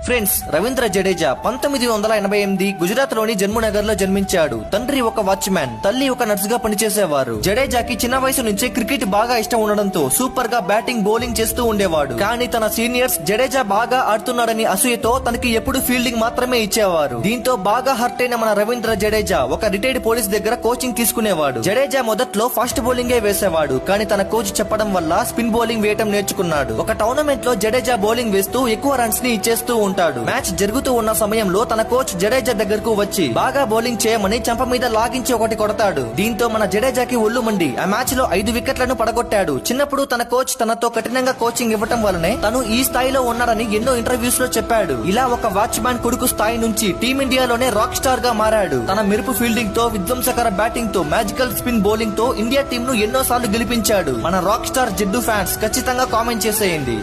Friends, Ravindra Jadeja 1988 Gujarat లోని జన్మునగర్ లో జన్మించాడు. తండ్రి ఒక వాచ్మ్యాన్, తల్లి ఒక నర్స్ గా పనిచేసేవారు. జడేజాకి చిన్న వయసు నుంచే క్రికెట్ బాగా ఇష్టం ఉండడంతో సూపర్ గా బ్యాటింగ్, బౌలింగ్ చేస్తూ ఉండేవాడు. కానీ తన సీనియర్స్ జడేజా బాగా ఆడుతున్నాడని అసూయతో తనకి ఎప్పుడు ఫీల్డింగ్ మాత్రమే ఇచ్చేవారు. దీంతో బాగా హర్ట్ అయిన మన రవీంద్ర జడేజా ఒక రిటైర్డ్ పోలీస్ దగ్గర కోచింగ్ తీసుకునేవాడు. జడేజా మొదట్లో ఫాస్ట్ బౌలింగే వేసేవాడు, కానీ తన కోచ్ చెప్పడం వల్ల స్పిన్ బౌలింగ్ వేయటం నేర్చుకున్నాడు. ఒక టోర్నమెంట్ లో జడేజా బౌలింగ్ వేస్తూ ఎక్కువ రన్స్ ని ఇచ్చేస్తూ ఉంటాడు. మ్యాచ్ జరుగుతూ ఉన్న సమయంలో తన కోచ్ జడేజా దగ్గరకు వచ్చి బాగా బౌలింగ్ చేయమని చెంప మీద లాగించి ఒకటి కొడతాడు. దీంతో మన జడేజాకి ఒళ్ళు మండి ఆ మ్యాచ్ లో 5 వికెట్లను పడగొట్టాడు. చిన్నప్పుడు తన కోచ్ తనతో కఠినంగా కోచింగ్ ఇవ్వటం వల్లనే తను ఈ స్థాయిలో ఉన్నాడని ఎన్నో ఇంటర్వ్యూస్ లో చెప్పాడు. ఇలా ఒక వాచ్మ్యాన్ కొడుకు స్థాయి నుంచి టీమిండియాలోనే రాక్ స్టార్ గా మారాడు. తన మెరుపు ఫీల్డింగ్ తో, విధ్వంసకర బ్యాటింగ్ తో, మ్యాజికల్ స్పిన్ బౌలింగ్ తో ఇండియా టీం ను ఎన్నో సార్లు గెలిపించాడు. మన రాక్ స్టార్ జడ్డు ఫ్యాన్స్ ఖచ్చితంగా కామెంట్ చేసేయండి.